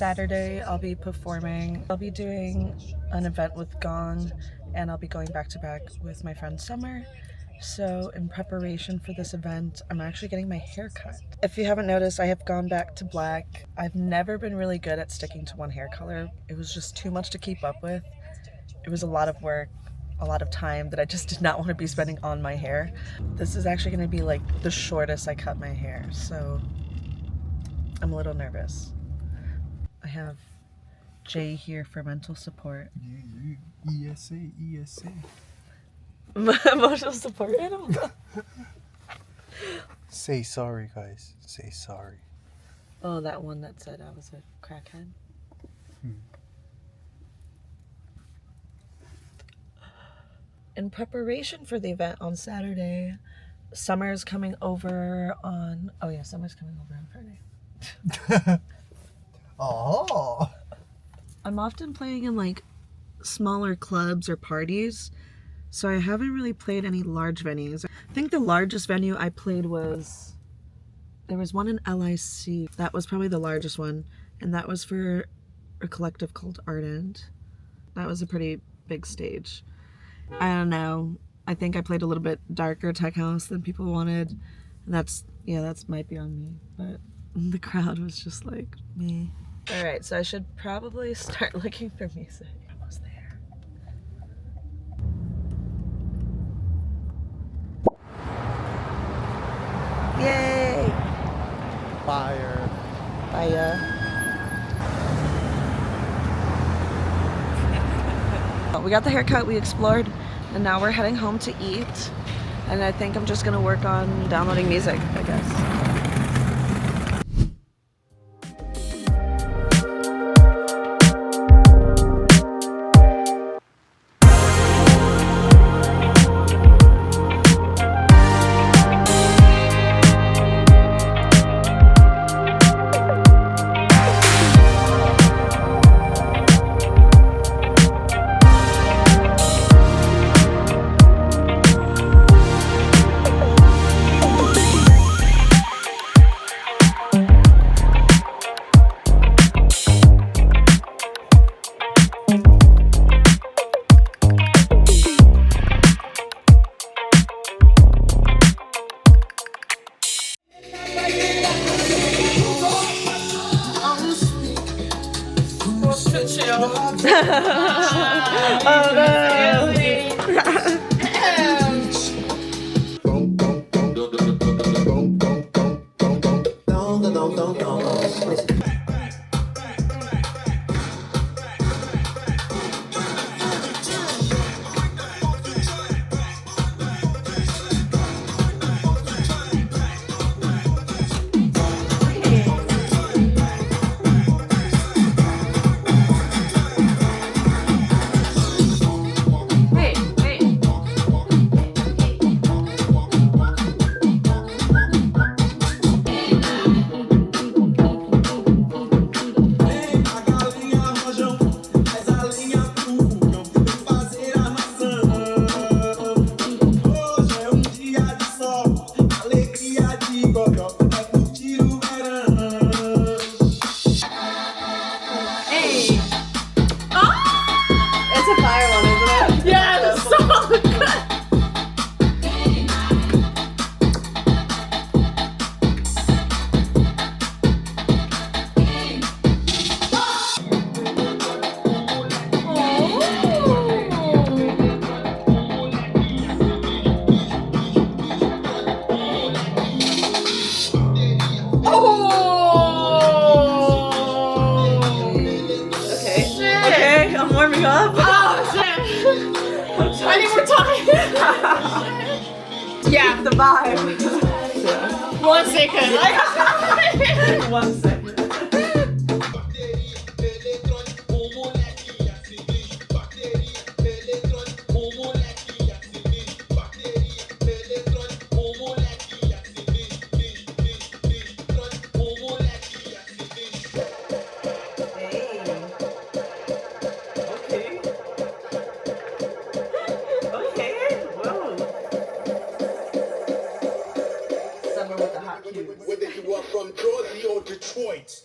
Saturday I'll be performing. I'll be doing an event with GONG, and I'll be going back to back with my friend Summer. So in preparation for this event, I'm actually getting my hair cut. If you haven't noticed, I have gone back to black. I've never been really good at sticking to one hair color. It was just too much to keep up with. It was a lot of work, a lot of time that I just did not want to be spending on my hair. This is actually going to be like the shortest I cut my hair, so I'm a little nervous. I have Jay here for mental support. ESA. Emotional support animal. Say sorry, guys. Say sorry. Oh, that one that said I was a crackhead. In preparation for the event on Saturday, Summer's coming over on... Oh yeah, Summer's coming over on Friday. Oh. I'm often playing in like smaller clubs or parties, so I haven't really played any large venues. I think the largest venue I played was... There was one in LIC. That was probably the largest one, and that was for a collective called Ardent. That was a pretty big stage. I don't know. I think I played a little bit darker tech house than people wanted. And that's might be on me, but the crowd was just like me. All right, so I should probably start looking for music. Almost there. Yay! Fire. We got the haircut, we explored, and now we're heading home to eat. And I think I'm just gonna work on downloading music, I guess. Oh no! Warming up. Oh shit! I think we're talking. Yeah, the vibe. Yeah. 1 second. 1 second. Whether you are from Georgia or Detroit.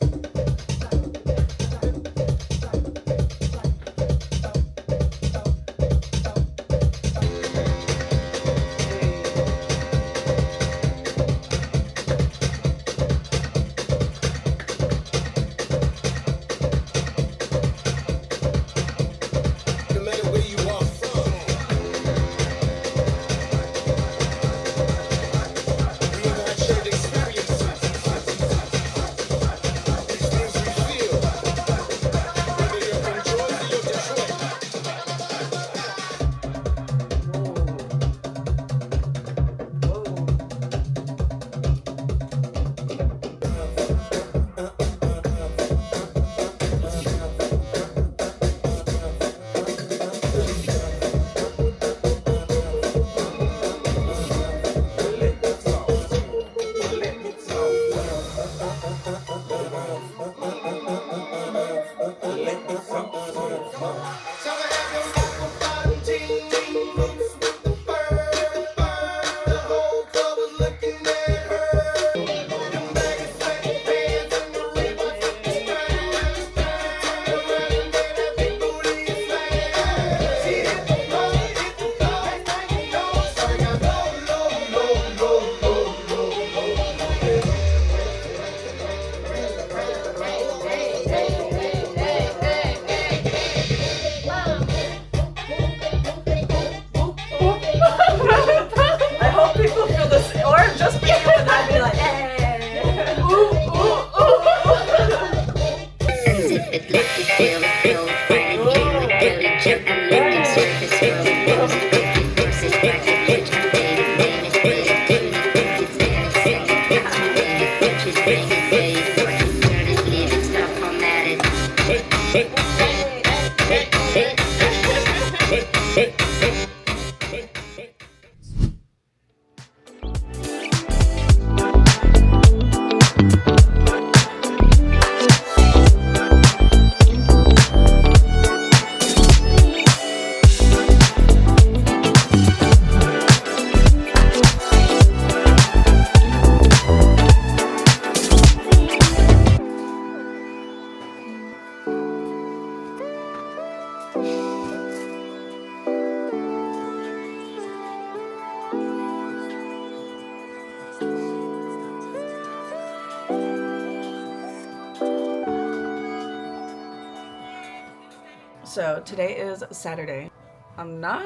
So today is Saturday. I'm not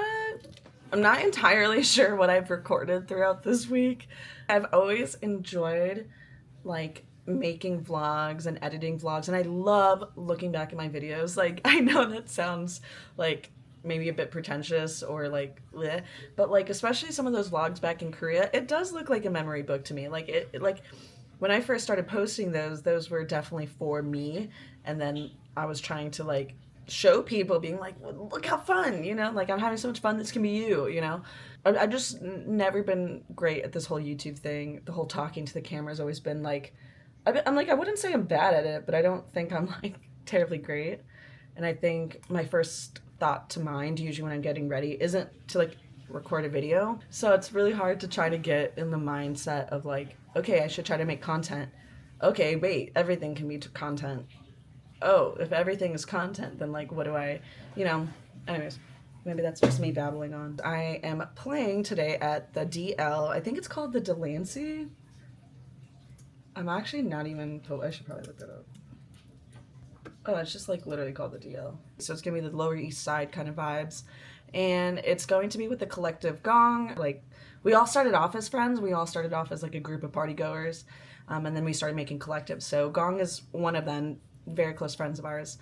entirely sure what I've recorded throughout this week. I've always enjoyed like making vlogs and editing vlogs, and I love looking back at my videos. Like, I know that sounds like maybe a bit pretentious or like bleh, but like especially some of those vlogs back in Korea, it does look like a memory book to me. Like it like when I first started posting those were definitely for me, and then I was trying to like show people, being like, look how fun, you know, like I'm having so much fun, this can be you, you know. I've just never been great at this whole YouTube thing. The whole talking to the camera has always been like, I'm like, I wouldn't say I'm bad at it, but I don't think I'm like terribly great. And I think my first thought to mind, usually when I'm getting ready, isn't to like record a video. So it's really hard to try to get in the mindset of like, okay, I should try to make content. Okay, wait, everything can be content. Oh, if everything is content, then like, what do I, you know, anyways, maybe that's just me babbling on. I am playing today at the DL. I think it's called the Delancey. I'm actually not even told. I should probably look that up. Oh, it's just like literally called the DL. So it's gonna be the Lower East Side kind of vibes. And it's going to be with the collective GONG. Like, we all started off as friends. We all started off as like a group of party goers. And then we started making collectives. So GONG is one of them, very close friends of ours.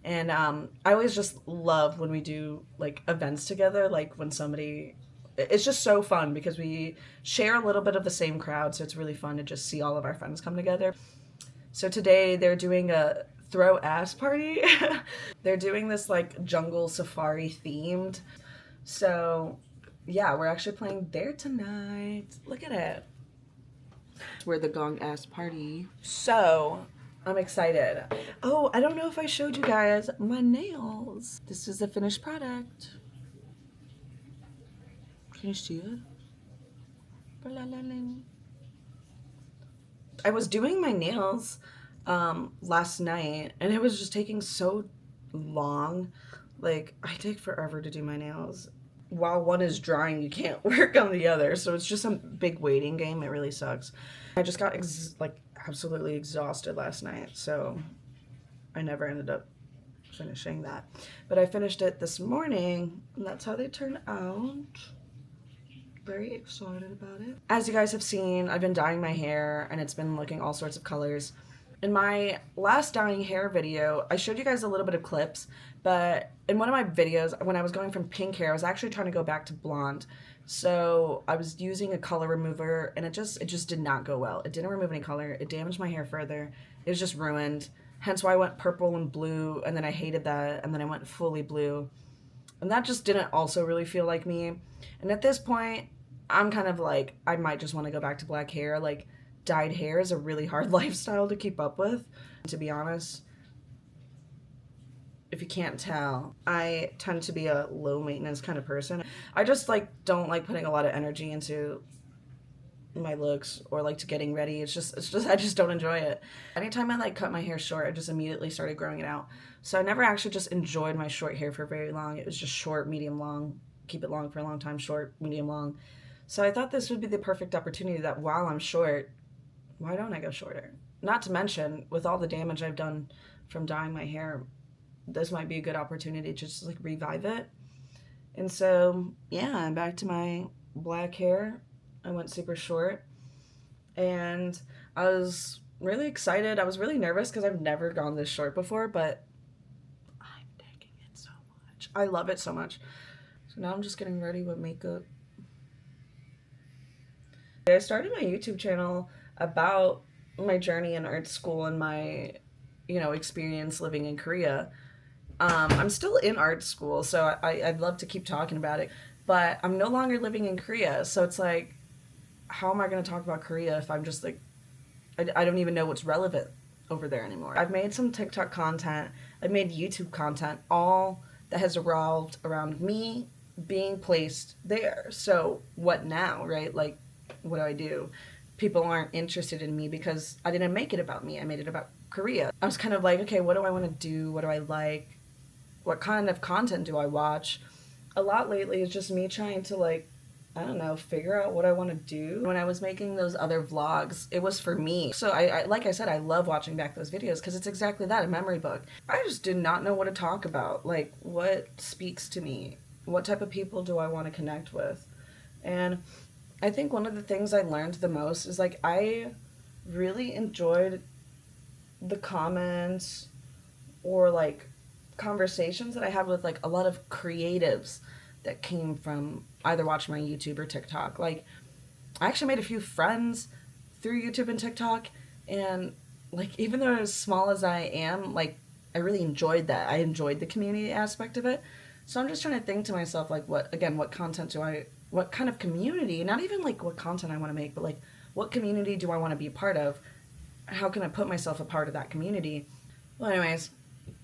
And I always just love when we do like events together. Like when somebody, it's just so fun because we share a little bit of the same crowd. So it's really fun to just see all of our friends come together. So today they're doing a throw ass party. They're doing this like jungle safari themed. So yeah, we're actually playing there tonight. Look at it. We're the GONG ass party. So I'm excited. Oh, I don't know if I showed you guys my nails. This is the finished product. Can you see it? I was doing my nails last night, and it was just taking so long. Like, I take forever to do my nails. While one is drying, you can't work on the other, so it's just a big waiting game. It really sucks. I just got like absolutely exhausted last night, so I never ended up finishing that. But I finished it this morning, and that's how they turned out. Very excited about it. As you guys have seen, I've been dyeing my hair, and it's been looking all sorts of colors. In my last dyeing hair video, I showed you guys a little bit of clips, but in one of my videos, when I was going from pink hair, I was actually trying to go back to blonde. So I was using a color remover, and it just did not go well. It didn't remove any color. It damaged my hair further. It was just ruined. Hence why I went purple and blue, and then I hated that, and then I went fully blue. And that just didn't also really feel like me. And at this point, I'm kind of like, I might just want to go back to black hair. Like, dyed hair is a really hard lifestyle to keep up with. To be honest, if you can't tell, I tend to be a low maintenance kind of person. I just like don't like putting a lot of energy into my looks or like to getting ready. It's just I just don't enjoy it. Anytime I like cut my hair short, I just immediately started growing it out. So I never actually just enjoyed my short hair for very long. It was just short, medium, long, keep it long for a long time, short, medium, long. So I thought this would be the perfect opportunity that while I'm short, why don't I go shorter? Not to mention, with all the damage I've done from dyeing my hair, this might be a good opportunity to just like revive it. And so, yeah, I'm back to my black hair. I went super short. And I was really excited. I was really nervous because I've never gone this short before, but I'm taking it so much. I love it so much. Now I'm just getting ready with makeup. I started my YouTube channel about my journey in art school and my, experience living in Korea. I'm still in art school, so I'd love to keep talking about it, but I'm no longer living in Korea, so it's like, how am I going to talk about Korea if I'm just like, I don't even know what's relevant over there anymore. I've made some TikTok content, I've made YouTube content, all that has revolved around me being placed there. So what now, right? Like, what do I do? People aren't interested in me because I didn't make it about me. I made it about Korea. I was kind of like, okay, what do I want to do? What do I like? What kind of content do I watch? A lot lately is just me trying to, like, I don't know, figure out what I want to do. When I was making those other vlogs, it was for me. So I like I said, I love watching back those videos because it's exactly that, a memory book. I just did not know what to talk about. Like, what speaks to me? What type of people do I want to connect with? And I think one of the things I learned the most is, like, I really enjoyed the comments or, like, conversations that I had with, like, a lot of creatives that came from either watching my YouTube or TikTok. Like, I actually made a few friends through YouTube and TikTok, and, like, even though as small as I am, like, I really enjoyed that. I enjoyed the community aspect of it. So I'm just trying to think to myself, like, what content what kind of community, not even, like, what content I want to make, but, like, what community do I want to be a part of? How can I put myself a part of that community? Well, anyways,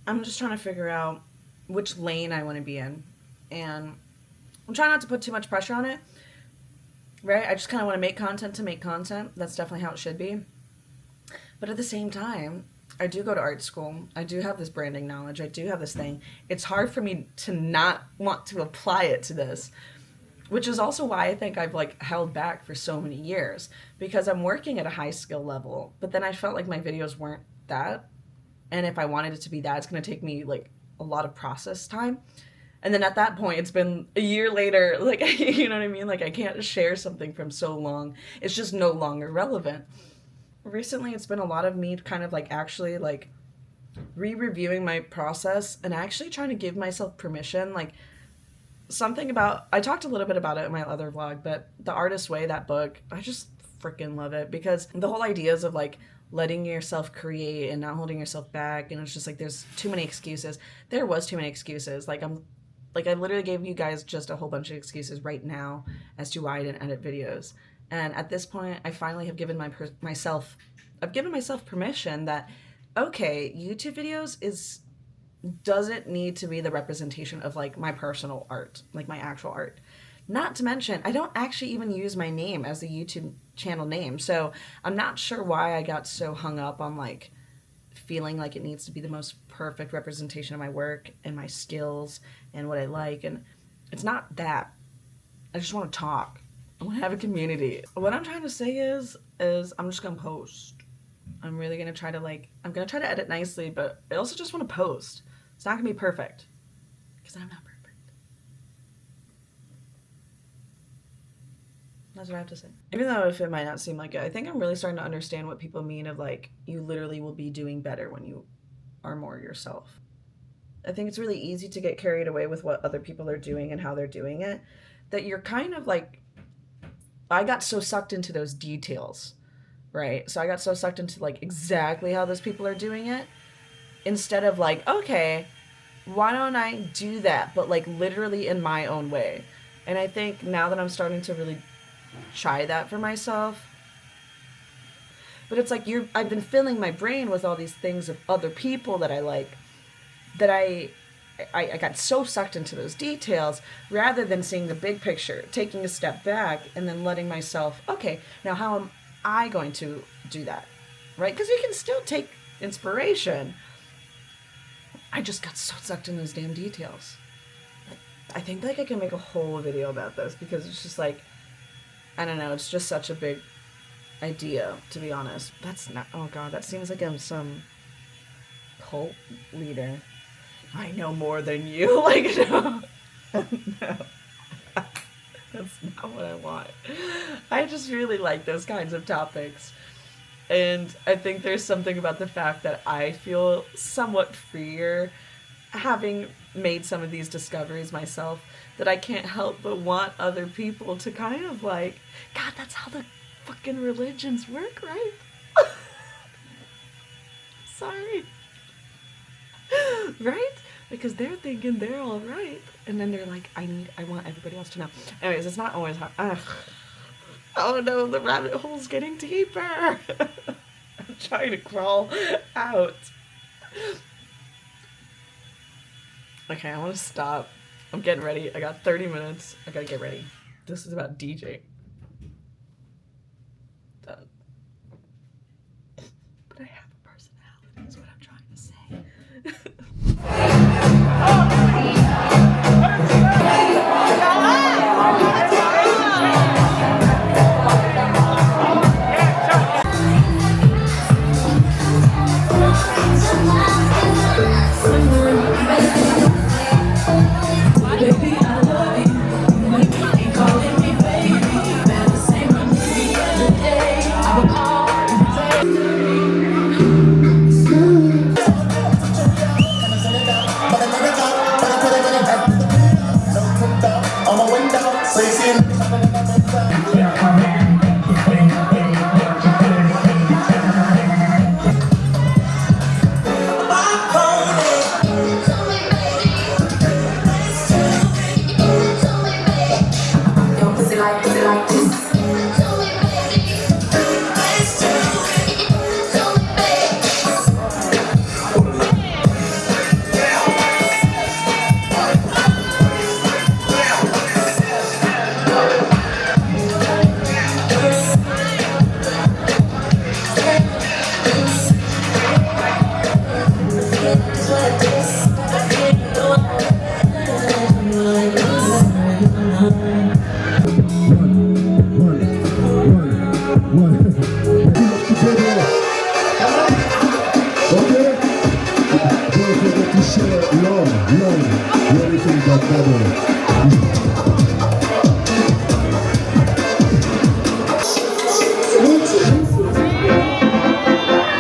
I'm just trying to figure out which lane I want to be in. And I'm trying not to put too much pressure on it, right? I just kind of want to make content to make content. That's definitely how it should be. But at the same time, I do go to art school. I do have this branding knowledge. I do have this thing. It's hard for me to not want to apply it to this, which is also why I think I've, like, held back for so many years, because I'm working at a high skill level, but then I felt like my videos weren't that. And if I wanted it to be that, it's going to take me, like, a lot of process time. And then at that point, it's been a year later, like, you know what I mean? Like, I can't share something from so long. It's just no longer relevant. Recently, it's been a lot of me kind of, like, actually, like, re-reviewing my process and actually trying to give myself permission. Like, something about, I talked a little bit about it in my other vlog, but The Artist's Way, that book, I just freaking love it, because the whole ideas of, like, letting yourself create and not holding yourself back, and it's just like, there's too many excuses. There was too many excuses. Like, I literally gave you guys just a whole bunch of excuses right now as to why I didn't edit videos. And at this point, I finally have given myself permission that, okay, YouTube videos doesn't need to be the representation of, like, my personal art, like my actual art. Not to mention, I don't actually even use my name as the YouTube channel name, so I'm not sure why I got so hung up on, like, feeling like it needs to be the most perfect representation of my work and my skills and what I like. And it's not that. I just want to talk. I want to have a community. What I'm trying to say is I'm just going to post. I'm really going to try to, like, I'm going to try to edit nicely, but I also just want to post. It's not going to be perfect, because I'm not perfect. That's what I have to say. Even though if it might not seem like it, I think I'm really starting to understand what people mean of, like, you literally will be doing better when you are more yourself. I think it's really easy to get carried away with what other people are doing and how they're doing it, that you're kind of like, I got so sucked into those details, right? So I got so sucked into, like, exactly how those people are doing it, instead of, like, okay, why don't I do that, but, like, literally in my own way. And I think now that I'm starting to really try that for myself, but it's like, I've been filling my brain with all these things of other people that I like, that I got so sucked into those details rather than seeing the big picture, taking a step back and then letting myself, okay, now how am I going to do that, right? Because you can still take inspiration. I just got so sucked in those damn details. I think, like, I can make a whole video about this, because it's just like, I don't know, it's just such a big idea, to be honest. That's not, oh god, that seems like I'm some cult leader. I know more than you. Like, no. No. That's not what I want. I just really like those kinds of topics. And I think there's something about the fact that I feel somewhat freer having made some of these discoveries myself, that I can't help but want other people to kind of like, God, that's how the fucking religions work, right? Sorry. Right? Because they're thinking they're all right, and then they're like, I want everybody else to know. Anyways, it's not always hard. Oh no, the rabbit hole's getting deeper. I'm trying to crawl out. Okay, I want to stop. I'm getting ready. I got 30 minutes. I gotta get ready. This is about DJ. But I have a personality, is what I'm trying to say.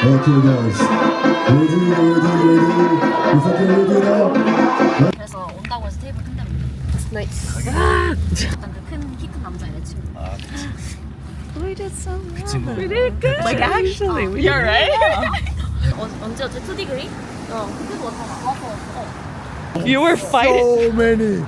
Okay guys, ready? Is that ready now? 그래서 온다고 해서 테이블 끈답니다. Nice. 약간 키 큰 남자 여자친구. We did so well. 친구. We did good. Like actually, you're right. 언제였지? 2 degree? 그거 다 나와서. You were fighting. So many.